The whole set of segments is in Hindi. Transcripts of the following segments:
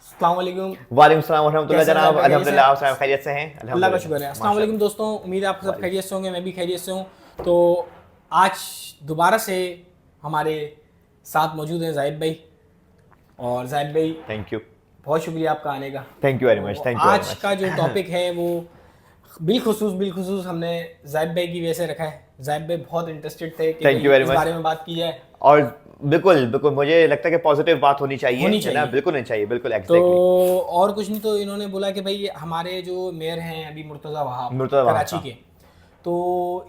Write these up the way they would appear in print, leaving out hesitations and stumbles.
अस्सलाम वालेकुम। वालेकुम सलाम व रहमतुल्लाह कैसे हैं जनाब, आप? अल्हम्दुलिल्लाह आप सब खैरियत से हैं? अल्लाह का शुक्र है। अस्सलाम वालेकुम दोस्तों, उम्मीद है आप सब वालेकुम। खैरियत से होंगे, मैं भी खैरियत से हूँ। तो आज दोबारा से हमारे साथ मौजूद हैं जाहिद भाई। और जाहिद भाई, थैंक यू बहुत शुक्रिया आपका आने का। थैंक यू वेरी मच, तो थैंक यू वेरी आज मच। का जो टॉपिक है वो बिलखुसूस हमने जाहिद भाई की वजह से रखा है। जाहिद भाई बहुत इंटरेस्टेड थे कि Thank you भाई very इस much। बारे में बात की जाए। और बिल्कुल बिल्कुल मुझे लगता है कि पॉजिटिव बात होनी चाहिए, होनी है ना? चाहिए। बिल्कुल नहीं चाहिए, बिल्कुल तो एग्जैक्टली। और कुछ नहीं, तो इन्होंने बोला कि भाई हमारे जो मेयर हैं अभी मुर्तज़ा वहाब मुर्तज़ा वहाब कराची साहब। के, तो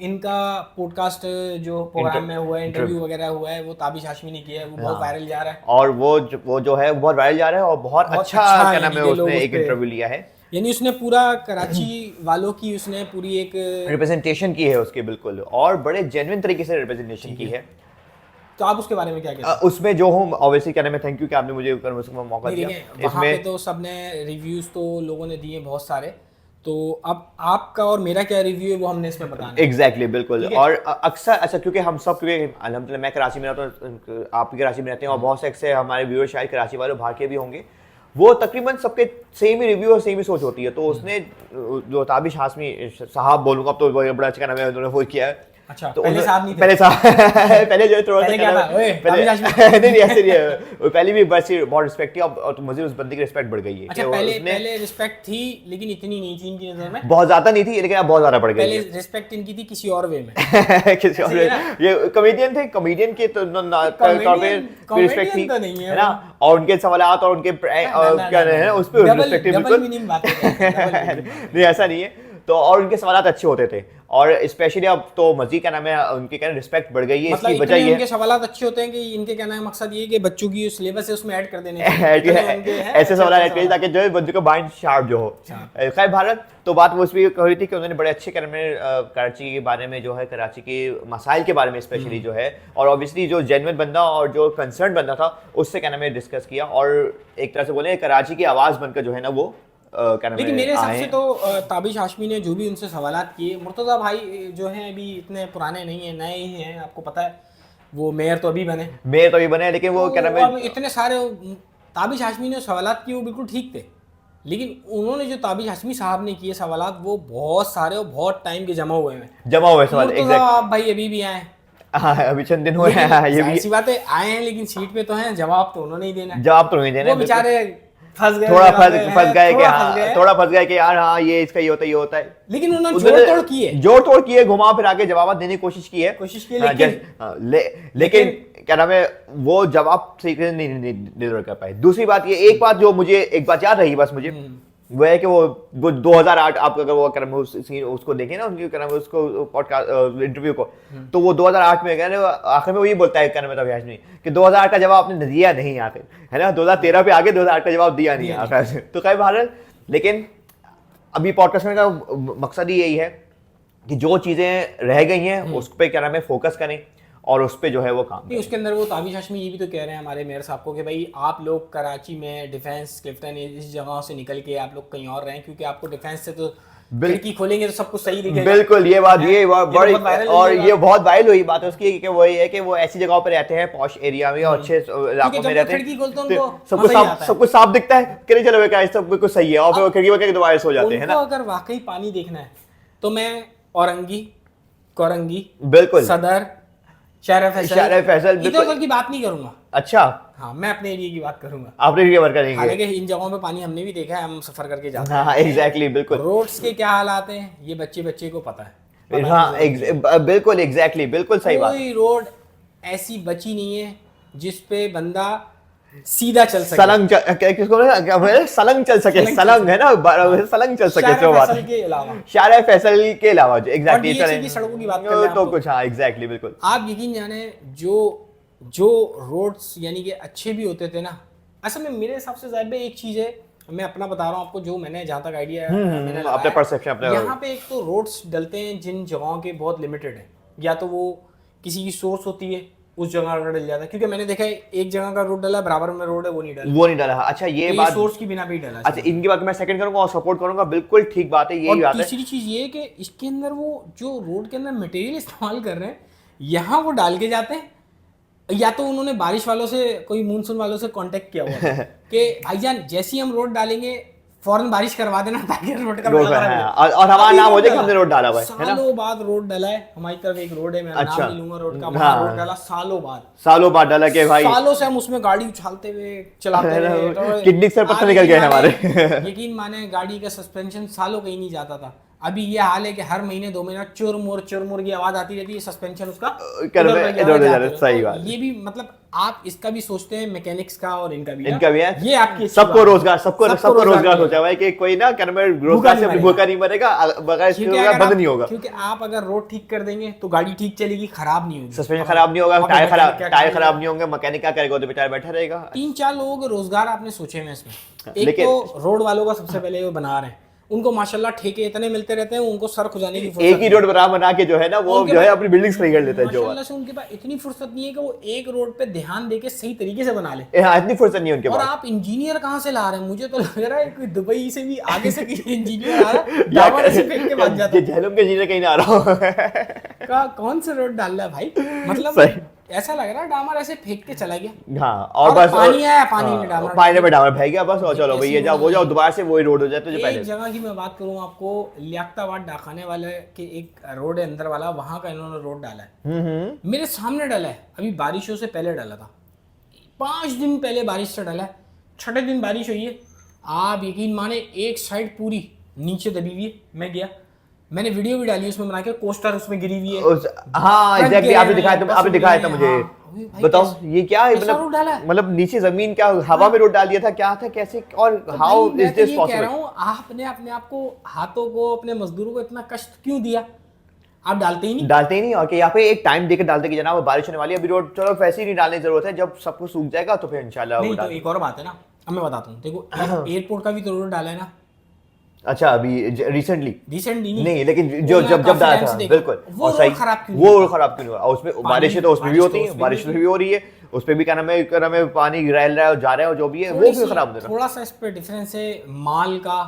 इनका पॉडकास्ट जो प्रोग्राम में हुआ है, इंटरव्यू इंटरव्यू। वगैरह हुआ है, वो ताबिश हाशमी ने किया है, वो बहुत वायरल जा रहा है। और वो जो है बहुत वायरल जा रहा है और बहुत बहुत अच्छा क्या यानी नाम है कि लोग उसने उस एक पे, इंटरव्यू लिया है, यानी उसने पूरा कराची वालों की उसने पूरी एक, रिप्रेजेंटेशन की है उसकी बिल्कुल, और बड़े जेन्युइन तरीके से रिप्रेजेंटेशन की है। तो आप उसके बारे में क्या कहते हैं? उसमें जो हूँ ऑब्वियसली क्या नाम है, थैंक यू कि आपने मुझे उसमें मौका नहीं दिया देखें, वहाँ पे इसमें। तो सबने रिव्यूज़ तो लोगों ने दिए बहुत सारे। तो अब आपका और मेरा क्या रिव्यू है वो हमने इसमें बताना है। एग्जैक्टली बिल्कुल। ठीक है। और अक्सर अच्छा, क्योंकि हम सब, क्योंकि अल्हम्दुलिल्लाह मैं कराची में रहता हूँ, आप भी कराची में रहते हैं और बहुत से अक्सर हमारे व्यूअर शायद कराची वाले बाहर के भी होंगे, वो तकरीबन सबके सेम ही रिव्यू और सेम ही सोच होती है। तो उसने जो ताबिश हाशमी साहब बोलूंगा, अब तो बड़ा अच्छा नाम है, उन्होंने वो किया है। अच्छा, तो पहले साहब नहीं थे? पहले साहब पहले जो है थोड़ा पहले सा क्या क्या था? नाम ओए, है, पहले ताबिश हाशमी। नहीं नहीं ऐसे नहीं है, वो पहले भी बस बहुत रिस्पेक्ट थी, और मुझे उस बंदे की रिस्पेक्ट बढ़ गई है अच्छा, कि पहले उसने पहले रिस्पेक्ट थी लेकिन इतनी नहीं थी इनकी नज़र में। बहुत ज्यादा नहीं थी, लेकिन अब बहुत ज्यादा बढ़ गई पहले है। रिस्पेक्ट इनकी थी किसी और वे में। किसी और ऐसे ही है ना? ये कॉमेडियन थे, कॉमेडियन के तो तौर पे रिस्पेक्ट थी, कॉमेडियन तो नहीं है ना? और उनके सवालात और उनके क्या है उस पे रिस्पेक्ट थी डबल बिल्कुल। मीनिंग बातें करते हैं, डबल मीनिंग बातें। नहीं ऐसा नहीं है। तो और उनके सवालात अच्छे होते थे, और स्पेशली अब तो मजीद क्या नाम है उनकी क्या रिस्पेक्ट बढ़ गई है। मतलब इसकी वजह इतने ये उनके सवालात अच्छे होते हैं कि इनके कहने का मकसद ये है कि बच्चों की सिलेबस है उसमें ऐड कर देने है चाहिए। कि इतने उनके हैं ऐसे अच्छे सवाल अच्छे चाहिए ताकि जो है बच्चों का माइंड शार्प जो हो। खैर भारत, तो बात वो इसलिए कह रही थी कि उन्होंने बड़े अच्छे कर में कराची के बारे में जो है, कराची के मसाइल के बारे में स्पेशली जो है, और ऑब्वियसली जो जेन्युइन बंदा और जो कंसर्न बंदा था उससे क्या नाम है डिस्कस किया, और एक तरह से बोले कराची की आवाज़ बनकर जो है ना वो क्या नाम लेकिन है मेरे हिसाब आए से हैं। तो ताबिश हाशमी ने जो भी उनसे सवालात किए, मुर्तज़ा भाई जो हैं अभी इतने पुराने नहीं हैं, नए ही हैं, आपको पता है वो मेयर तो अभी बने। मेयर तो भी बने, लेकिन वो क्या नाम तो अब है इतने सारे ताबिश हाशमी ने सवालात किए वो बिल्कुल ठीक थे, लेकिन उन्होंने जो ताबिश हाशमी साहब ने किए सवालात वो बहुत सारे और बहुत टाइम के जमा हुए हैं। जमा हुए सवाल। मुर्तज़ा एग्जैक्ट, आप भाई अभी भी आए, हाँ अभी चंद दिन हुए लेकिन हैं, ये जाहिर भी सी बात है आए हैं, लेकिन सीट पे तो हैं, जवाब तो उन्होंने ही देना है। जवाब तो नहीं देना वो बिल्कुल। बेचारे फंस गए, थोड़ा जगह पे फंस हैं, गए कि थोड़ा फंस हाँ, गए हैं। थोड़ा फंस गए कि यार हाँ ये इसका ये होता है। लेकिन उन्होंने उन्होंने जोड़ तोड़ किए, जोड़ तोड़ किए, घुमा फिरा के जवाब देने की कोशिश की है। हाँ, लेकिन लेकिन क्या नाम है वो जवाब ठीक से नहीं डिलीवर कर पाए। दूसरी बात ये, एक बात जो मुझे एक बात याद रही बस मुझे, वो है कि वो 2008, आप अगर वो क्या नाम है उसको देखें ना, उनकी क्या नाम है उसको पॉडकास्ट इंटरव्यू को, तो वो 2008 में गए आखिर में वो ये बोलता है क्या नाम है तभी नहीं कि 2008 का जवाब आपने दिया नहीं आखिर, है ना? 2013 पे आगे 2008 का जवाब दिया नहीं आखिर से। तो कई बार, लेकिन अभी पॉडकास्ट का मकसद ही यही है कि जो चीजें रह गई हैं उस पर क्या नाम है फोकस करें और उस पे जो है वो काम नहीं, उसके अंदर वो ताबिश हाशमी ये भी तो कह रहे हैं हमारे मेयर साहब को कि भाई आप लोग कराची में डिफेंस क्लिफ्टन इस जगहों से निकल के आप लोग कहीं और रहें, क्योंकि आपको डिफेंस से तो खिड़की खोलेंगे तो सब कुछ सही दिखेगा। बिल्कुल ये बात बड़ी, और ये बहुत वायरल हुई बात है उसकी कि वही है कि वो ऐसी जगहों पर रहते हैं पॉश एरिया में और अच्छे इलाकों में रहते हैं, सब कुछ साफ दिखता है कि चलो सब कुछ सही है, और फिर खिड़की वगैरह दोबारा सो जाते हैं ना। अगर वाकई पानी देखना है तो मैं औरंगी, कोरंगी, बिल्कुल, सदर, शहर फैसल इधर की बात नहीं करूंगा। अच्छा, हाँ, मैं अपने एरिया की बात करूंगा। आपने कवर करेंगे, हालांकि इन जगहों पे पानी हमने भी देखा है, हम सफर करके जाते हैं। हाँ एग्जैक्टली बिल्कुल। रोड्स के क्या हालात हैं ये बच्चे को पता है। हाँ बिल्कुल एग्जैक्टली, बिल्कुल सही बात। कोई रोड ऐसी बची नहीं है जिस पे बंदा सीधा चल सके, सलंग चल सके, सलंग है ना, सलंग चल सके जो बात फैसल के अलावा, शायरा फैसल के अलावा एग्जैक्टली की सड़कों की बात कर रहे हैं तो कुछ, हाँ एग्जैक्टली बिल्कुल। आप यकीन जाने जो रोड्स यानी कि अच्छे भी होते थे ना, असल में मेरे हिसाब से ज़ाहिर एक चीज़ है, मैं अपना बता रहा हूँ आपको जो मैंने जहाँ तक आइडिया मैंने अपने परसेप्शन अपने यहाँ पे एक तो रोड्स डलते हैं जिन जगहों के बहुत लिमिटेड है, या तो वो किसी की सोर्स होती है उस जगह का डल जाता है, क्योंकि मैंने देखा है एक जगह का रोड डला बराबर में रोड है वो नहीं डाला। अच्छा ये तो बात सोर्स की बिना पे ही डाला। अच्छा इनकी बात मैं सेकंड करूंगा और सपोर्ट करूंगा, बिल्कुल ठीक बात है, यही बात है। तीसरी चीज ये है कि इसके अंदर वो जो रोड के अंदर मटेरियल इस्तेमाल कर रहे हैं यहाँ वो डाल के जाते हैं, या तो उन्होंने बारिश वालों से, कोई मानसून वालों से कांटेक्ट किया हुआ था कि भाईजान जैसे ही हम रोड डालेंगे फौरन बारिश करवा देना ताकि रोड का रोड बेड़ा है, गर्क हो। और हमारा अभी नाम हो रोड जाए कि डाला। हमने रोड डाला हुआ है ना। सालों बाद रोड डाला है हमारी तरफ, एक रोड है, मैं अच्छा। नाम नहीं लूंगा रोड का, हाँ। वहाँ रोड डाला सालों बाद। सालों बाद डाला के भाई सालों से हम उसमें गाड़ी उछालते हुए चलाते रहे तो किडनी से पत्थर निकल गए हमारे। यकीन माने गाड़ी का सस्पेंशन सालों कहीं नहीं जाता था। अभी ये हाल है कि हर महीने 2 महीना चुर मुर की आवाज आती रहती है, सस्पेंशन उसका कर उधर में उधर इधर-उधर जाते जा रहे, रहे। सही तो बात है। ये भी मतलब आप इसका भी सोचते हैं मैकेनिक्स का और इनका भी इनका भी है, ये आपकी अच्छी सबको बात है। रोजगार, सबको रोजगार सोचा हुआ है कि कोई ना क्या नाम है, रोजगार से नहीं भूखा नहीं मरेगा, बगैर इसके क्योंकि रोजगार अगर बंद आप- नहीं होगा। क्योंकि आप अगर रोड ठीक कर देंगे तो गाड़ी ठीक चलेगी, खराब नहीं होगी, सस्पेंशन खराब नहीं होगा, अब टायर मैकेनिक क्या टायर करेगा? खराब नहीं होंगे, मैकेनिक क्या करेगा, तो बेचारा बैठा रहेगा। 3-4 लोगों के रोजगार आपने सोचे हैं इसमें। एक लेकिन- तो रोड वालों का सबसे पहले वो बना रहे हैं, उनको माशाल्लाह ठेके इतने मिलते रहते हैं, उनको सर खुजाने की फुर्सत एक ही नहीं। रोड बना के जो है ना वो उनके जो है पास- अपनी बिल्डिंग्स खड़ी कर लेता है जो माशाल्लाह से उनके पास इतनी फुर्सत नहीं है कि वो एक रोड पे ध्यान देके सही तरीके से बना ले। हाँ, इतनी फुर्सत नहीं है उनके और पास। आप इंजीनियर कहाँ से ला रहे हैं? मुझे तो लग रहा है कोई दुबई से भी आगे से किसी इंजीनियर आ रहा है, डामर ऐसे फेंक के भाग जाता है। जहलम के जीने कहीं ना आ रहा हूँ। का कौन सा रोड डाल रहा है भाई? मतलब सही। ऐसा लग रहा है डामर ऐसे फेंक के चला गया। हाँ, और बस पानी आया, पानी में डामर पानी में डामर बह गया बस, और चलो कैसी भैया जाओ रोड वो जाओ है? दोबारा से वही रोड हो जाए तो जो एक पहले। जगह की मैं बात करूं आपको, लियाकताबाद डाखाने वाले के एक रोड है अंदर वाला, वहां का इन्होंने रोड डाला है। मेरे सामने डाला है, अभी बारिशों से पहले डाला था, 5 दिन पहले बारिश से डाला है, 6ठे दिन बारिश हुई है। आप यकीन माने एक साइड पूरी नीचे दबी हुई है। मैं गया, मैंने वीडियो भी डाली उसमें बना के, कोस्टर उसमें गिरी हुई है। हाँ फ्रंट एग्जैक्टली, के आपने दिखाया था, बस आपने दिखाया था में, मुझे। हाँ। अभी भाई बताओ कैसे- ये क्या है, कैसा रोड डाला है? मतलब नीचे जमीन क्या हवा में रोड डाल दिया था, क्या था, कैसे, और तो हाउ भाई, मैं इज तो दिस ये कह पॉसिबल? रहा हूँ, आपने अपने आप को, हाथों को, अपने मजदूरों को इतना कष्ट क्यों दिया? आप डालते ही नहीं। डालते ही नहीं, और कि यहाँ पे एक टाइम देकर डालते कि जनाब बारिश होने वाली है, अभी रोड चलो वैसे ही नहीं डालने की जरूरत है, जब सब कुछ सूख जाएगा तो फिर इंशाल्लाह वो नहीं तो डाल। एक और बात है ना, अब मैं बताता हूँ, देखो एयरपोर्ट का भी तो रोड डाला है ना अच्छा अभी रिसेंटली रिसेंटली नहीं, लेकिन जो मैं जब काफी डाला टाइम था से देख रहा हूँ। बिल्कुल, वो और रोड सही खराब क्यों नहीं वो होता? रोड खराब क्यों नहीं हुआ, उसमें बारिशें तो उसमें भी होती हैं, बारिश भी हो रही है, उस पे भी क्या नाम है पानी रह रहा है और जा रहा है, और जो भी है वो क्यों खराब हो रहा है? थोड़ा सा इस पे डिफरेंस है माल का,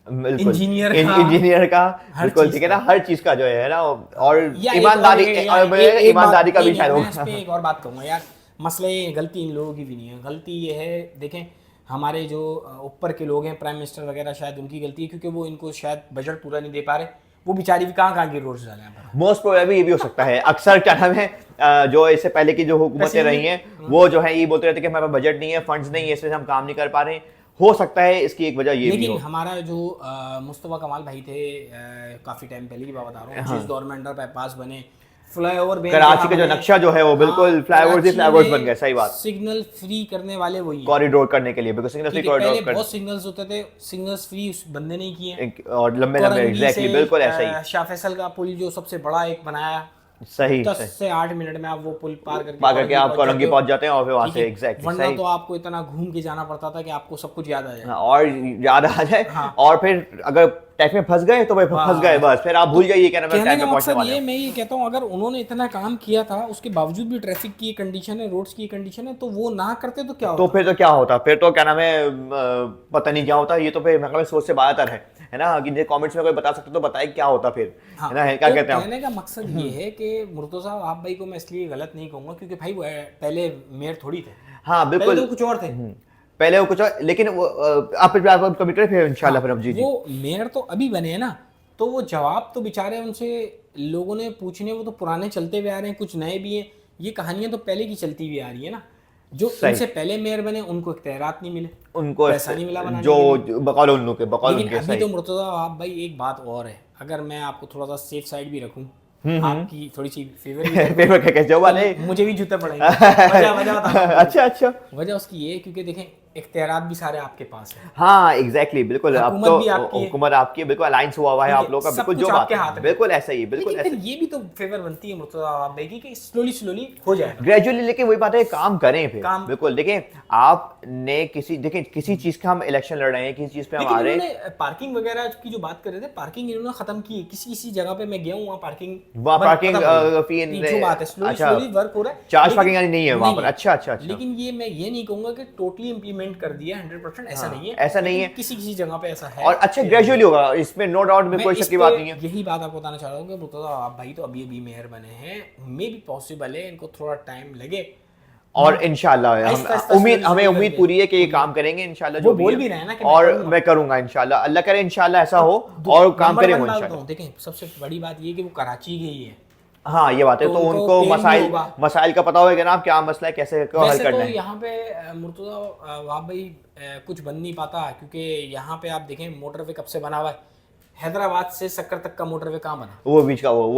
बिल्कुल। इंजीनियर का, इंजीनियर का हर बिल्कुल चीज ठीक है ना, का। हर चीज का जो है ना, और या एक ईमानदारी और- और एक ईमानदारी बात- का भी नहीं, शायद मैं इस होगा। पे एक और बात कहूँगा यार, मसले गलती इन लोगों की भी नहीं है, गलती ये है, देखें हमारे जो ऊपर के लोग हैं, प्राइम मिनिस्टर वगैरह, शायद उनकी गलती है, क्योंकि वो इनको शायद बजट पूरा नहीं दे पा रहे, वो बेचारी भी कहाँ की रोड्स डाले हैं। मोस्ट प्रोबेबली ये भी हो सकता है, अक्सर क्या नाम है जो इससे पहले की जो हुकूमतें पसीने- रही हैं वो जो है ये बोलते रहते हैं कि हमारे पास बजट नहीं है, फंड्स नहीं है, इसलिए हम काम नहीं कर पा रहे हैं। हो सकता है इसकी एक वजह ये भी लेकिन हो। हमारा जो मुस्तफा कमाल भाई थे, काफी टाइम पहले की बात बता रहा हूँ, जिस दौर में अंडर बाईपास बने, फ्लाईओवर कराची का जो नक्शा जो है वो बिल्कुल फ्लाईओवर्स बन गया, सही बात, सिग्नल फ्री करने वाले वही हैं। कॉरिडोर करने के लिए, बिकॉज़ सिग्नल फ्री क्योंकि पहले कॉरिडोर बहुत सिग्नल्स होते थे, सिग्नल्स फ्री उस बंदे ने किए हैं। और लंबे लंबे कोरंगी एग्जैक्टली से, बिल्कुल ऐसा ही, शाह फैसल का पुल जो सबसे बड़ा एक बनाया, सही 10 से 8 मिनट में आप वो पुल पार करके आप कोरंगी पहुंच जाते हैं और फिर वहां ठीक से है? एग्जैक्टली वरना सही। तो आपको इतना घूम के जाना पड़ता था कि आपको सब कुछ याद आ जाए। हाँ, और याद आ जाए, हाँ। और फिर अगर टैक्स में फंस गए तो भाई फंस गए बस, फिर आप भूल जाइए क्या नाम है कहने टाइम का पे पहुंचने मकसद वाले ये, हैं। मैं ये कहता हूँ, अगर उन्होंने इतना काम किया था, उसके बावजूद भी ट्रैफिक की कंडीशन है, रोड्स की कंडीशन है, तो वो ना करते तो क्या तो होता? फिर तो क्या होता, फिर तो क्या नाम है पता नहीं क्या होता, ये तो फिर मतलब सोच से बाहर है ना, कि कमेंट्स में कोई बता सकते तो बताए क्या होता फिर, हाँ, है ना, क्या तो कहते हैं आप? कहने का मकसद ये है कि मुर्तजा आप भाई को मैं इसलिए गलत नहीं कहूंगा, क्योंकि भाई वो पहले मेयर थोड़ी थे, हाँ पहले बिल्कुल, तो कुछ और थे। पहले वो कुछ और, लेकिन वो आप कमिट करें फिर इंशाल्लाह फिर हम जी जी। वो मेयर तो अभी बने हैं ना, तो वो जवाब तो बेचारे उनसे लोगों ने पूछने, वो तो पुराने चलते हुए आ रहे हैं, कुछ नए भी हैं, ये कहानियां तो पहले की चलती हुई आ रही है ना। जो इनसे पहले मेयर बने उनको इख्तियारात नहीं मिले, उनको पैसा नहीं मिला बनाने जो के लिए। बकौल उन्नू के बकौल लेकिन उनके अभी सही। तो मुर्तजा आप भाई, एक बात और है, अगर मैं आपको थोड़ा सा सेफ साइड भी रखूं, आपकी थोड़ी सी फेवर भी करूं, पेपर कैसे जो वाले तो मुझे भी जूते पड़ेंगे। वजह बताता हूं। अच्छा अच्छा, वजह उसकी ये है क्योंकि देखें इख्तियारात भी सारे आपके पास है, हाँ एग्जैक्टली बिल्कुल, अब हुकूमत तो भी आपकी है। हुकूमत आपकी है, बिल्कुल अलायंस हुआ हुआ है ठीक आप है, लोगों का, सब बिल्कुल कुछ जो बात आपके हाथ है, में। बिल्कुल ऐसा ही, बिल्कुल लेकिन ऐसा फिर ये भी तो फेवर बनती है मुर्तजा आप भाई की कि स्लोली हो जाए। ग्रेजुअली, लेकिन वही बात है, काम करें फिर काम- बिल्कुल। देखें आपने किसी चीज का हम इलेक्शन लड़ रहे हैं, किसी चीज पे हम लेकिन आ रहे हैं, इन्होंने पार्किंग वगैरह की जो बात कर रहे थे, पार्किंग इन्होंने खत्म की है, किसी किसी जगह पे मैं गया हूँ, वहाँ पार्किंग वहाँ पार्किंग फी जो बात है, स्लोली वर्क हो रहा है, चार्ज लेकिन पार्किंग यानी नहीं है वहाँ पर, है। अच्छा अच्छा अच्छा, लेकिन ये मैं ये नहीं कहूंगा कि टोटली इंप्लीमेंट कर दिया 100%, ऐसा नहीं है, ऐसा नहीं है, किसी किसी जगह पे ऐसा है। और अच्छा ग्रेजुअली होगा, इसमें नो डाउट में मैं कोई इस शक की पे बात नहीं है। यही बात आपको बताना चाह रहा हूँ कि मुर्तजा आप भाई तो अभी अभी मेयर बने हैं, मे भी पॉसिबल है इनको थोड़ा टाइम लगे, और इंशाल्लाह आहिस्ता-आहिस्ता हमें slowly उम्मीद करके। पूरी है कि ये काम करेंगे इंशाल्लाह वो जो भी बोल है। भी रहे हैं ना कि मैं और करूंगा। मैं करूंगा इंशाल्लाह, अल्लाह करे इंशाल्लाह ऐसा हो और काम नंबर करें वन वो बात इंशाल्लाह। बताऊं, देखें सबसे बड़ी बात ये कि वो कराची के ही है, हाँ ये बात है, तो तो उनको उनको पेन भी मसाइल होगा। मसाइल का पता होगा ना क्या मसला है, कैसे को हल वैसे तो करना है। यहाँ पे मुर्तज़ा वहाब भाई कुछ बन नहीं पाता, क्योंकि यहाँ पे आप देखें मोटरवे कब से बना हुआ है, हैदराबाद से सक्कर तक का मोटरवे कहाँ बना। वो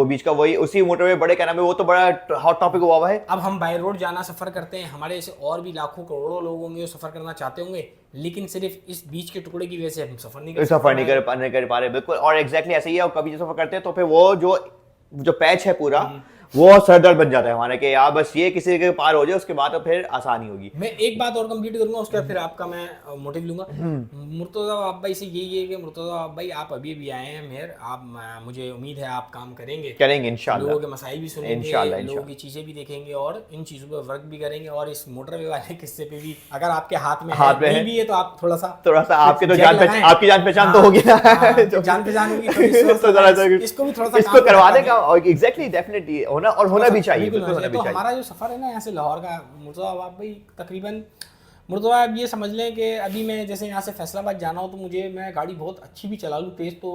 बीच का वही उसी मोटरवे बड़े क्या नाम है, वो तो बड़ा हॉट टॉपिक हुआ है। अब हम बाई रोड जाना सफ़र करते हैं, हमारे ऐसे और भी लाखों करोड़ों लोग होंगे जो सफ़र करना चाहते होंगे, लेकिन सिर्फ इस बीच के टुकड़े की वजह से हम सफ़र नहीं कर सकते। सफर नहीं कर पा रहे, बिल्कुल। और एग्जैक्टली ऐसे ही है, और कभी जो सफर करते हैं तो फिर वो जो पैच है पूरा वो सरदर्द बन जाता है हमारे, कि यार बस ये किसी के पार हो जाए उसके बाद तो फिर आसानी होगी। मैं एक बात और कंप्लीट करूंगा, उसके बाद फिर आपका मैं मोटिव लूंगा। मुर्तज़ा आप भाई से यही है कि मुर्तज़ा आप भाई आप अभी भी आए हैं मेहर, आप मुझे उम्मीद है आप काम करेंगे इंशाल्लाह, लोगों के मसाइल भी सुनेंगे, इंशाल्लाह लोगों की चीज़ें भी देखेंगे और इन चीज़ों पर वर्क भी करेंगे। और इस मोटरवे वाले किस्से पे भी अगर आपके हाथ में नहीं भी है तो आप थोड़ा सा आपकी तो लगाएं। आपकी जान पहचान तो होगी ना, जान पहचान होगी तो इसको भी थोड़ा सा इसको करवा देगा। और एग्जैक्टली डेफिनेटली होना, और होना भी चाहिए, बिल्कुल बिल्कुल होना होना भी चाहिए। तो चाहिए। हमारा जो सफ़र है ना यहाँ से लाहौर का, मुर्तज़ा आप भाई तकरीबन मुर्तज़ा आप ये समझ लें कि अभी मैं जैसे यहाँ से फैसलाबाद जाना हो तो मैं गाड़ी बहुत अच्छी भी चला लूँ तेज़, तो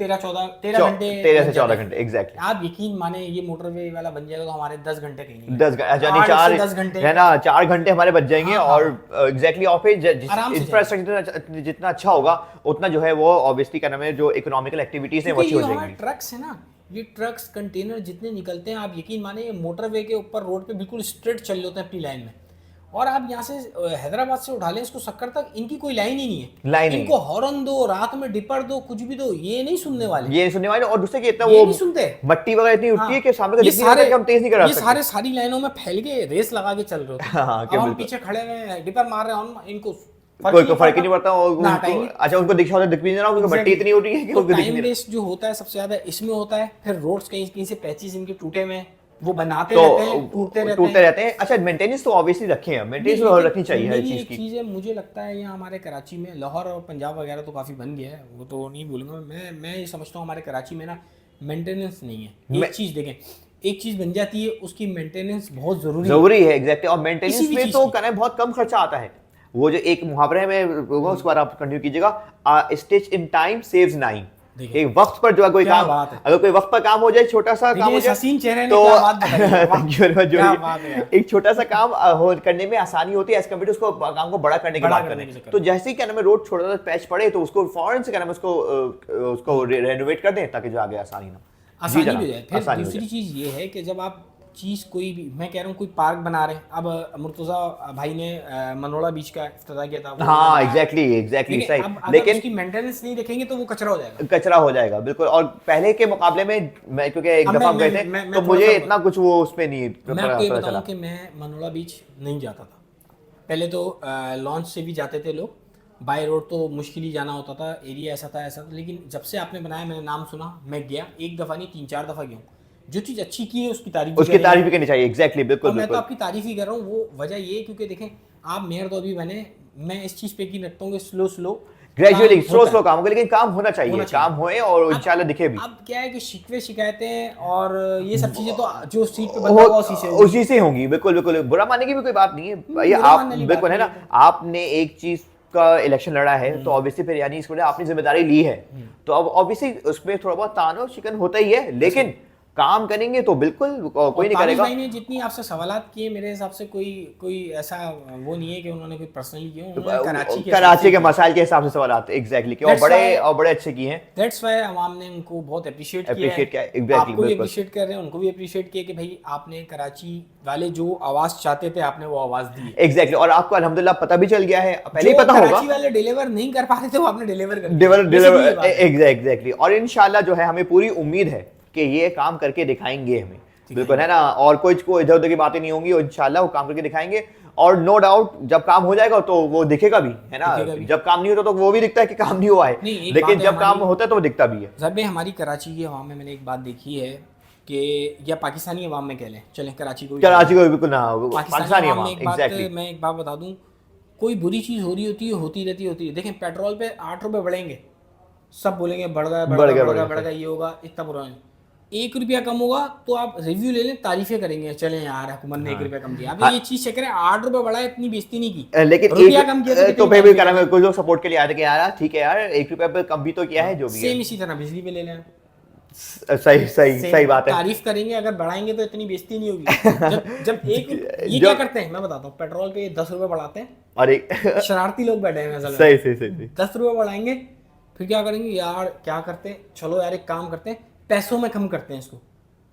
13 घंटे 13 से 14 घंटे एग्जैक्टली। आप यकीन माने ये मोटरवे वाला बन जाएगा तो हमारे 10 घंटे कहीं नहीं 10 यानी 10 घंटे है ना, 4 घंटे हमारे बच जाएंगे। हाँ, और एग्जैक्टली और फिर आराम से इंफ्रास्ट्रक्चर जितना अच्छा होगा उतना जो है वो ऑब्वियसली क्या नाम है, जो इकोनॉमिकल एक्टिविटीज है वो अच्छी हो हमारे जाएंगी। ट्रक्स है ना, ये ट्रक्स कंटेनर जितने निकलते हैं आप यकीन माने ये मोटरवे के ऊपर रोड पे बिल्कुल स्ट्रेट चल होते हैं अपनी लाइन में। और आप यहाँ से हैदराबाद से उठा लें इसको सक्कर तक, इनकी कोई लाइन ही नहीं है। लाइन इनको हॉर्न दो, रात में डिपर दो, कुछ भी दो, ये नहीं सुनने वाले, ये सुनने वाले। और दूसरे की इतना ये वो नहीं सुनते, मट्टी वगैरह इतनी उठती है कि सामने का ये दिख नहीं रहा कि हम तेज नहीं करा ये सकते। सारे सारी लाइनों में फैल के रेस लगा के चल रहे होते हैं। हाँ, अब क्या हम बिल्कुल। पीछे खड़े हुए डिपर मार रहे हैं, इनको कोई फर्क ही नहीं पड़ता। और ना उनको हटाएंगे। अच्छा उनको दिख भी नहीं रहा, उनको मट्टी इतनी उठी है कि तो उनको दिख टाइम नहीं रहा। वेस्ट जो होता है सबसे ज्यादा इसमें होता है। फिर रोड्स कहीं कहीं से पैचेस इनके टूटे हुए हैं, वो बनाते तो रहते हैं, टूटते रहते हैं। अच्छा मेंटेनेंस तो ऑब्वियसली रखे हैं, मेंटेनेंस नहीं, तो लेकिन रखनी चाहिए हर मेरी चीज एक की। चीज़ है, मुझे लगता है यहाँ हमारे कराची में, लाहौर और पंजाब वगैरह तो काफ़ी बन गया है, वो तो नहीं बोलूँगा मैं ये समझता हूँ हमारे कराची में ना मेंटेनेंस नहीं है। एक चीज़ देखें, एक चीज़ बन जाती है उसकी मेंटेनेंस बहुत ज़रूरी है एग्जैक्टली। और मेंटेनेंस किसी भी में चीज़ तो की। कहना है बहुत कम खर्चा आता है। वो जो एक मुहावरा है मैं उसके बाद आप कंटिन्यू कीजिएगा, स्टिच इन टाइम सेव्स 9। देखिए, एक वक्त पर जो है कोई क्या काम, बात है। अगर कोई वक्त पर काम हो जाए, छोटा सा काम हो देखिए, जाए हसीन चेहरे ने तो क्या बात बताई है, वाह, थैंक यू वेरी मच। क्या बात है यार। एक छोटा सा काम करने में आसानी होती है एज कम्पेयर उसको काम को बड़ा करने की बड़ा बात करने करें। के चक्कर तो जैसे ही क्या नाम है रोड छोटा सा पैच पड़े तो उसको फौरन से क्या नाम है उसको रेनोवेट कर दें ताकि जो आगे आसानी ना आसानी भी हो जाए। फिर आसानी हो दूसरी चीज़ ये है कि जब आप चीज़ कोई भी, मैं कह रहा हूँ कोई पार्क बना रहे हैं, अब मुर्तज़ा भाई ने मनोड़ा बीच का इफ्तिताह किया था, हाँ एग्जैक्टली सही। अब अगर लेकिन उसकी मेंटेनेंस नहीं देखेंगे तो वो कचरा हो जाएगा। कचरा हो जाएगा बिल्कुल। और पहले के मुकाबले में मैं क्योंकि एक अब दफा हम गए थे मैं तो थोड़ा मुझे सा इतना कुछ वो उसमें नहीं मैं आपको ये पता बताऊं चला। कि मैं मनोड़ा बीच नहीं जाता था पहले, तो लॉन्च से भी जाते थे लोग, बाय रोड तो मुश्किल ही जाना होता था, एरिया ऐसा था। लेकिन जब से आपने बनाया मैंने नाम सुना, मैं गया, एक दफ़ा नहीं 3-4 दफ़ा गया हूँ। जो चीज़ अच्छी की है उसकी तारीफ भी करनी चाहिए एग्जैक्टली बिल्कुल। मैं तो आपकी तारीफ ही कर रहा हूँ। वो वजह ये क्योंकि देखें आप मेयर तो अभी बने, मैं इस चीज़ पे यकीन रखता हूँ कि स्लो ग्रेजुअली स्लो काम होगा, लेकिन काम होना चाहिए, काम होए और इंशाल्लाह दिखे भी। अब क्या है कि शिकवे शिकायतें और ये सब चीज़ें तो जो सीट पे बंदा होगा उसी से होंगी। बिल्कुल बुरा मानने की भी कोई बात नहीं है भाई, आप बिल्कुल है ना, आपने एक चीज का इलेक्शन लड़ा है तो ऑब्वियसली फिर यानी इसको आपने जिम्मेदारी ली है, तो अब ऑब्वियसली उसमें थोड़ा बहुत तानो शिकन होता ही है, लेकिन काम करेंगे तो बिल्कुल कोई नहीं करेगा। भाई ने जितनी आपसे सवालात किए मेरे हिसाब से कोई ऐसा वो नहीं है कि उन्होंने कोई पर्सनली किए, उन्होंने कराची के मसाइल के हिसाब से सवालात एग्जैक्टली कि और बड़े अच्छे किए हैं। दैट्स व्हाई आवाम ने उनको बहुत अप्रिशिएट किया, एग्जैक्टली आपको भी अप्रिशिएट कर रहे हैं, उनको भी अप्रिशिएट किया कि भाई आपने कराची वाले जो आवाज चाहते थे आपने वो आवाज दी एग्जैक्टली। और आपको अल्हम्दुलिल्लाह पता भी चल गया है, पहले ही पता होगा, कराची वाले डिलीवर नहीं कर पा रहे थे वो आपने डिलीवर कर एग्जैक्टली। और इंशाल्लाह जो है हमें पूरी उम्मीद है कि ये काम करके दिखाएंगे हमें, बिल्कुल है ना, और कुछ को इधर उधर की बातें नहीं होंगी, और इंशाल्लाह वो काम करके दिखाएंगे। और नो डाउट जब काम हो जाएगा तो वो दिखेगा भी, है ना। जब काम नहीं होता तो वो भी दिखता है कि काम नहीं हुआ है, लेकिन जब काम होता है तो वो दिखता भी है। जब हमारी कराची की अवाम में मैंने एक बात देखी है कि या पाकिस्तानी अवाम में कह लें, चलें कराची को बिल्कुल ना, पाकिस्तानी अवाम में मैं एक बात बता दूं, कोई बुरी चीज़ हो रही होती है, होती रहती है। देखें पेट्रोल पे 8 रुपए बढ़ेंगे, सब बोलेंगे बढ़ गया ये होगा, इतना बुरा नहीं। 1 रुपया कम होगा तो आप रिव्यू ले लें, तारीफें करेंगे, चले यार हुकूमत ने 1 रुपया कम दिया। अब ये चीज चेक करें, 8 रुपये बढ़ाया, इतनी बेइज्जती नहीं की, लेकिन रुपया कम किया तो फिर भी कहना कुछ लोग सपोर्ट के लिए आए थे कि यार ठीक है यार 1 रुपया पे कम भी तो किया है, जो भी है। सेम इसी तरह बिजली पे ले लें, सही बात है। तारीफ करेंगे, अगर बढ़ाएंगे तो इतनी बेइज्जती नहीं होगी। जब ये क्या करते हैं मैं बताता हूँ, पेट्रोल पे 10 रुपये बढ़ाते हैं और एक शरारती लोग बैठे हैं असल में। सही 10 रुपये बढ़ाएंगे, फिर क्या करेंगे यार, क्या करते हैं, चलो यार एक काम करते हैं, पैसों में कम करते हैं इसको,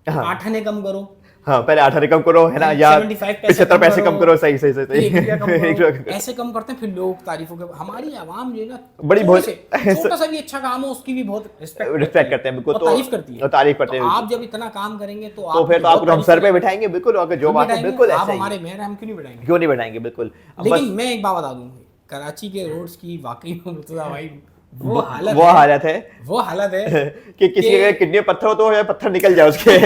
8 आने कम करो, हाँ पहले 8 आने कम करो है ना, या 75 पैसे कम करो, सही 1 रुपया कम करो, ऐसे कम करते हैं। फिर लोग तारीफों के, हमारी आवाम जो है ना बड़ी बहुत छोटा सा भी अच्छा काम हो उसकी भी बहुत रिस्पेक्ट करते हैं, बिल्कुल, और तारीफ करती है, तारीफ करते हैं। आप जब इतना काम करेंगे तो फिर तो आपको हम सर पे बिठाएंगे, बिल्कुल, अगर जो बात है बिल्कुल आप ऐसे ही। हमारे मेयर, हम क्यों नहीं बिठाएंगे, क्यों नहीं बिठाएंगे, बिल्कुल। लेकिन मैं एक बात बता दूं, कराची के रोड्स की वाकई में मुर्तजा भाई वो हालत है कि किसी के किडनी पत्थर हो तो पत्थर निकल जाए उसके।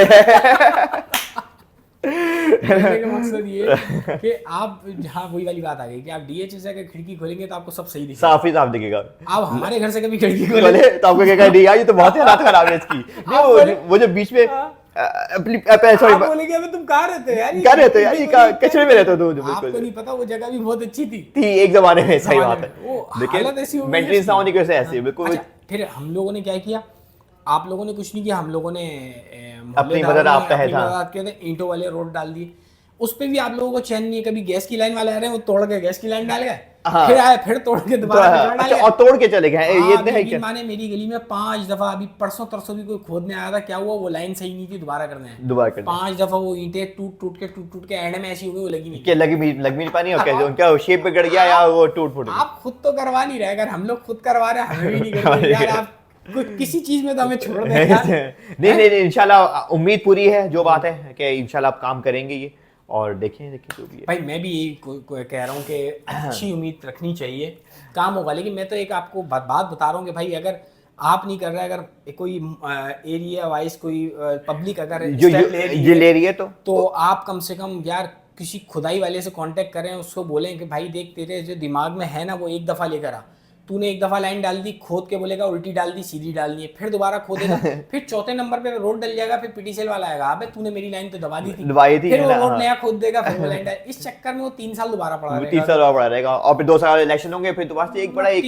कहने का मकसद ये है कि आप जहाँ वही वाली बात आ गई कि आप डीएचए से अगर खिड़की खोलेंगे तो आपको सब सही दिखेगा, साफ ही साफ दिखेगा। आप हमारे घर से कभी खिड़की खोले खोले तो आपको क्या कहेगा, यार ये तो बहुत ही हालत खराब है इसकी। नहीं वो जो बीच में सॉरी आप बोलेंगे अबे तुम कहाँ रहते हो यार, क्या रहते हो यार, ये कचरे में रहते हो तुम, आपको नहीं पता वो जगह भी बहुत अच्छी थी एक जमाने में, सही बात है। वो हालत ऐसी हो गई मेंटेनेंस ना होने की वजह से ऐसी है, बिल्कुल। फिर हम लोगों ने क्या किया, आप लोगों ने कुछ नहीं किया, हम लोगों ने अपनी मदद आप पे है था, ईंटों वाले रोड डाल दिए, उस पे भी आप लोगों को चैन नहीं है। कभी गैस की लाइन वाले आ रहे हैं, वो तोड़ के गैस की लाइन डाल गए, फिर आए, फिर तोड़ के दोबारा डाल गए, और तोड़ के चले गए। ये माने मेरी गली में 5 दफा, अभी परसों तरसों भी कोई खोदने आया था, क्या हुआ, वो लाइन सही नहीं थी, दोबारा करने हैं, 5 दफा वो ईंटें टूट के एंड में ऐसी हो गई, वो लगी नहीं, लग भी नहीं पानी, और कैसे उनका शेप बिगड़ गया या वो टूट फूट। आप खुद तो करवा नहीं रहे, अगर हम लोग खुद करवा रहे हैं, हमें भी नहीं कर रहे यार, आप किसी चीज में तो हमें छोड़ दें यार। नहीं इंशाल्लाह उम्मीद पूरी है, जो बात है कि इंशाल्लाह आप काम करेंगे ये, और देखिए जो भी है। भाई मैं भी यही कह रहा हूँ कि अच्छी उम्मीद रखनी चाहिए, काम होगा। लेकिन मैं तो एक आपको बात बता रहा हूँ कि भाई अगर आप नहीं कर रहे, अगर कोई एरिया वाइज कोई पब्लिक अगर ये ले रही है तो आप कम से कम यार किसी खुदाई वाले से कांटेक्ट करें, उसको बोलें कि भाई देख तेरे जो दिमाग में है ना वो एक दफ़ा लेकर आ, तूने एक दफा लाइन डाल दी, खोद के बोलेगा उल्टी डाल दी, सीधी डालनी है, फिर दोबारा खोदेगा, फिर चौथे नंबर पे रोड डल जाएगा, फिर पीटीसीएल वाला आएगा, अबे तूने मेरी लाइन तो दबा दी थी, फिर वो रोड नया खोद देगा, फिर वो लाइन डाल, इस चक्कर में वो 3 साल दोबारा पड़ा रहेगा, 3 साल पड़ा रहेगा, और फिर 2 साल इलेक्शन होंगे, फिर दोबारा से एक बड़ा एक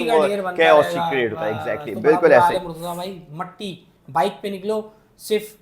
कैओस क्रिएट होता है। एग्जैक्टली, बिल्कुल ऐसे मुर्तजा भाई, मट्टी बाइक पे निकलो, सिर्फ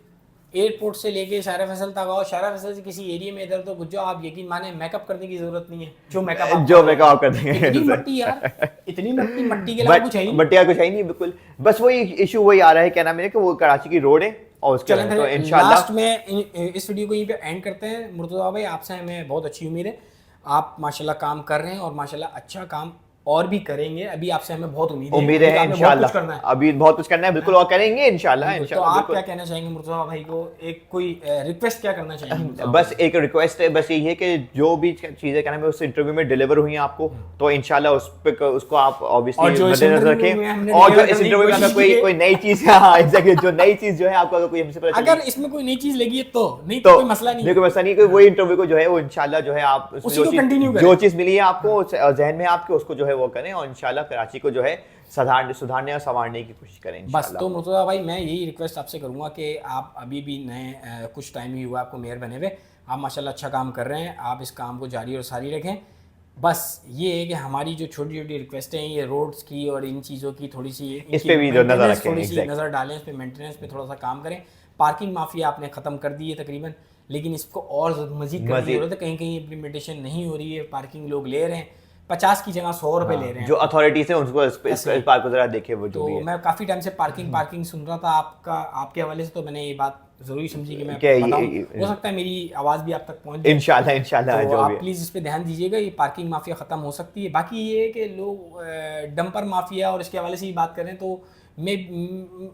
एयरपोर्ट से लेके शारा फैसल तक आओ, शारा फैसल से किसी एरिया में इधर तो कुछ, आप यकीन माने मेकअप करने की जरूरत नहीं है, जो मेकअप आप कर देंगे। इतनी मट्टी यार, इतनी मट्टी के अलावा कुछ है ही नहीं, मट्टी का कुछ है ही नहीं, बिल्कुल। बस वही इशू वही आ रहा है, क्या नाम है कि वो कराची की रोड है, और उसके तो इंशाल्लाह लास्ट में इस वीडियो को यहीं पे एंड करते हैं। मुर्तजा भाई आपसे हमें बहुत अच्छी उम्मीद है, आप माशाल्लाह काम कर रहे हैं और माशाल्लाह अच्छा काम और भी करेंगे, अभी आपसे हमें बहुत उम्मीद है इंशाल्लाह, अभी बहुत कुछ करना है, बिल्कुल, और करेंगे इंशाल्लाह। तो आप क्या कहना चाहेंगे मुर्तजा भाई को, एक कोई रिक्वेस्ट क्या करना चाहेंगे? बस एक रिक्वेस्ट है, बस यही है कि जो भी चीजें कहना है उस इंटरव्यू में डिलीवर हुई हैं आपको, तो इंशाल्लाह उसको आप ऑब्वियसली मद्देनजर रखें, और जो इस इंटरव्यू में अगर कोई नई चीज, हाँ एग्जैक्टली, जो नई चीज जो है आपको अगर कोई हमसे पता अगर इसमें कोई नई चीज लगी है तो नहीं, तो कोई मसला नहीं, कोई मसला नहीं, कोई वही इंटरव्यू को जो है वो इंशाल्लाह जो है आप जो चीज मिली है आपको जहन में आपके, उसको जो है वो करें, और इंशाल्लाह कराची को जो है सुधारने और संवारने की कोशिश करें बस। तो मुर्तजा भाई मैं यही रिक्वेस्ट आपसे करूंगा कि आप अभी भी नए कुछ टाइम ही हुआ आपको मेयर बने हुए, आप माशाल्लाह अच्छा काम कर रहे हैं, आप इस काम को जारी और सारी रखें। बस ये है कि हमारी जो छोटी छोटी रिक्वेस्ट हैं ये रोड्स की और इन चीज़ों की थोड़ी सी इस पे भी नजर रखें, थोड़ी सी नज़र डालें, इस पे मेंटेनेंस पे थोड़ा सा काम करें। पार्किंग माफिया आपने ख़त्म कर दी है तकरीबन, लेकिन इसको और मजीद करने की जरूरत है, कहीं कहीं इम्प्लीमेंटेशन नहीं हो रही है, पार्किंग लोग ले रहे हैं 50 की जगह 100 रुपए ले रहे हैं, जो अथॉरिटीज है उनको इस बात को जरा देखे वो जो तो भी है। मैं काफी टाइम से पार्किंग सुन रहा था आपके हवाले से, तो मैंने ये बात जरूरी समझी कि मैं बताऊं, हो सकता है मेरी आवाज भी आप तक पहुंच जाए इंशाल्लाह तो जो आप भी प्लीज इस पे ध्यान दीजिएगा, ये पार्किंग माफिया खत्म हो सकती है। बाकी ये है कि लोग डंपर माफिया और इसके हवाले से ही बात करें तो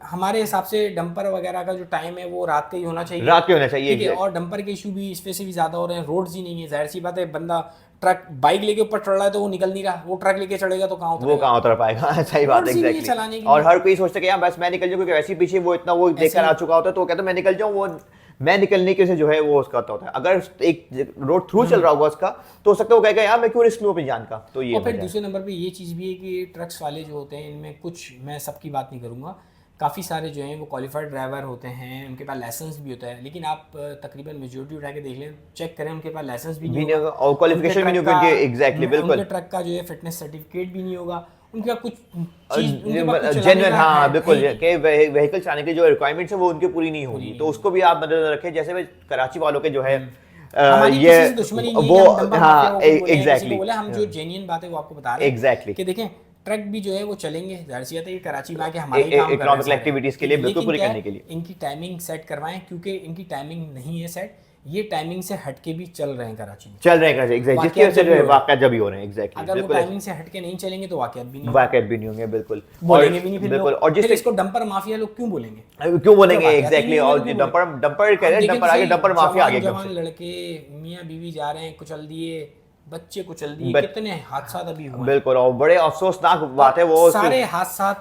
हमारे हिसाब से डंपर वगैरह का जो टाइम है वो रात का ही होना चाहिए, ठीक है, और डंपर के इशू भी इस वजह से भी ज्यादा हो रहे हैं, रोड्स ही नहीं है, जाहिर सी बात है, बंदा ट्रक बाइक लेके ऊपर चढ़ रहा है तो वो निकल नहीं रहा, वो ट्रक लेके चढ़ेगा तो कहाँ उतर पाएगा। सही बात है, एग्जैक्टली। और हर कोई सोचता है कि यार बस मैं निकल जाऊँ, क्योंकि वैसे पीछे वो इतना वो देखकर आ चुका होता है, तो कहता है मैं निकल जाऊँ, वो मैं निकलने के से जो है वो उसका होता है। अगर एक रोड थ्रू चल रहा होगा उसका, तो हो सकता है वो कहेगा यार मैं क्यों रिस्क लूं अपनी जान का। तो ये और फिर दूसरे नंबर पे ये चीज़ भी है कि ट्रक्स वाले जो होते हैं इनमें कुछ, मैं सबकी बात नहीं करूँगा, काफ़ी सारे जो हैं वो क्वालिफाइड ड्राइवर होते हैं, उनके पास लाइसेंस भी होता है, लेकिन आप तकरीबन मेजोरिटी उठा के देख लें, चेक करें, उनके पास लाइसेंस भी नहीं होगा और क्वालिफिकेशन भी नहीं होगी उनके, एग्जैक्टली, बिल्कुल उनके ट्रक का जो है फिटनेस सर्टिफिकेट भी नहीं होगा, उनका कुछ चीज उनके पास कुछ चलाने जेन्युइन, का हाँ है बिल्कुल, ही कि व्हीकल चलाने की जो रिक्वायरमेंट्स है वो उनकी पूरी नहीं होगी, तो उसको भी आप नजर रखें। जैसे भाई कराची वालों के जो है हमारी ये किसी से दुश्मनी नहीं है वो, कि हम डंपर माफिया हाँ को बोले, किसी एग्जैक्टली, को बोले, हम जो जेन्युइन बात है वो आपको बता रहे हैं एग्जैक्टली, कि देखें ट्रक भी जो है वो चलेंगे, जाहिर सी बात है कि कराची में आके हमारे ही काम कर रहे हैं इकोनॉमिकल सारे। एक्टिविटीज के लिए बिल्कुल लेकिन पूरी क्या करने है, के लिए इनकी टाइमिंग सेट करवाएं, क्योंकि इनकी टाइमिंग नहीं है सेट, ये टाइमिंग से हटके भी चल रहे हैं कराची में, चल रहे हैं, एग्जैक्ट, जिसकी वजह से जो है वाकया जब भी हो रहे हैं, एग्जैक्टली, अगर वो बिल्कुल टाइमिंग से हटके नहीं चलेंगे तो वाकयात भी नहीं वाकया भी नहीं होंगे, बिल्कुल बोलेंगे भी नहीं, फिर बिल्कुल, लोग और फिर जिस इसको डंपर माफिया लोग क्यों बोलेंगे, क्यों बोलेंगे, वाकयात ही एग्जैक्टली, नहीं और होंगे, डंपर डंपर कह रहे हैं, डंपर आगे, डंपर माफिया आगे एकदम जवान से, लड़के मियाँ बीवी जा रहे हैं, कुचल दिए बच्चे, कुचल दिए, कितने हादसा अभी हुए हैं। बिल्कुल, और बड़े अफसोसनाक बात है वो, सारे हादसा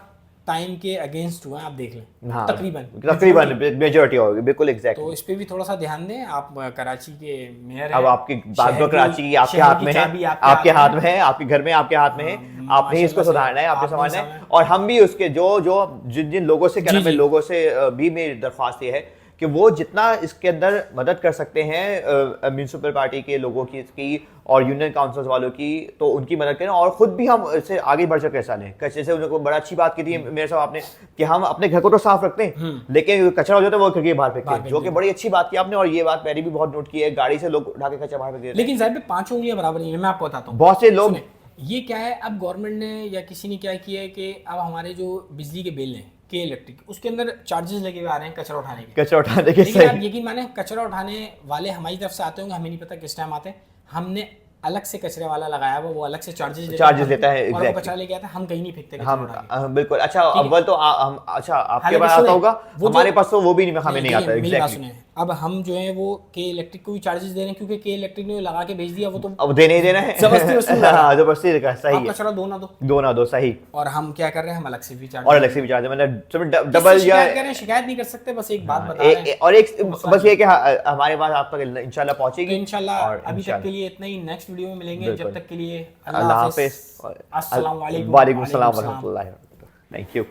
टाइम के अगेंस्ट हुए हैं, आप देख लें, हाँ तकरीबन मेजोरिटी होगी, बिल्कुल एग्जैक्टली। तो इस पे भी थोड़ा सा ध्यान दें। आप कराची के मेयर अब हैं, आपकी बात तो कराची की आपके शहर हाथ की में है, चाबी आपके हाथ में है, आपके घर में आपके हाथ में है, आपने ही इसको माशाल्लाह से सुधारना है, आपने आपने संभालना है, संभालना और हम भी उसके जो जो जिन जिन लोगों से, क्या नाम है, लोगों से भी मेरी दरख्वास्त ये है कि वो जितना इसके अंदर मदद कर सकते हैं म्यूनसिपल पार्टी के लोगों की और यूनियन काउंसिल्स वालों की, तो उनकी मदद करें, और खुद भी हम इससे आगे बढ़ चढ़ कैसा लें। जैसे उनको बड़ा अच्छी बात की थी मेरे साहब आपने कि हम अपने घर को तो साफ रखते हैं, लेकिन कचरा हो जाता है वो खिड़की के बाहर फेंकते हैं, जो कि बड़ी अच्छी बात की आपने, और ये बात मैंने भी बहुत नोट की है, गाड़ी से लोग उठा के कचरा बाहर फेंक देते हैं। लेकिन साहब 5 उंगलियां बराबर नहीं है, मैं आपको बताता हूँ। बहुत से लोग, ये क्या है, अब गवर्नमेंट ने या किसी ने क्या किया है कि अब हमारे जो बिजली के बिल हैं के इलेक्ट्रिक, उसके अंदर चार्जेस लगे हुए आ रहे हैं कचरा उठाने के, कचरा उठाने के, लेकिन आप सही, यकीन माने कचरा उठाने वाले हमारी तरफ से आते होंगे, हमें नहीं पता किस टाइम आते हैं, हमने अलग से कचरे वाला लगाया हुआ, वो अलग से चार्जेस लेता है, और वो कचरा लेके आता है, हम कहीं नहीं फेंकते कचरा उठा के। बिल्कुल, अच्छा अव्वल तो हम, अच्छा आपके पास हालांकि आता होगा, वो हमारे पास तो वो भी नहीं, हमें नहीं आता, मेरी बात एग्जैक्टली। सुने, अब हम जो है वो के इलेक्ट्रिक को भी चार्जेस दे रहे हैं, क्योंकि के इलेक्ट्रिक ने लगा के भेज दिया, वो तो अब देने ही देना है, जबरदस्ती वसूल रहा है। हाँ, जबरदस्ती का, सही आप है, कचरा दो ना दो, दो ना दो, सही, और हम क्या कर रहे हैं, हम अलग से भी चार्ज, और अलग से भी चार्ज, मतलब डबल या शिकायत करें, शिकायत नहीं कर सकते, बस एक बात बता रहे हैं। और एक बस ये कि हमारे पास आप तक इंशाल्लाह तो पहुंचेगी, इंशाल्लाह और अभी तक के लिए इतना ही, नेक्स्ट वीडियो में मिलेंगे, जब तक के लिए अल्लाह हाफिज, अस्सलाम वालेकुम, वालेकुम सलाम व रहमतुल्लाहि व बरकातहू, थैंक यू।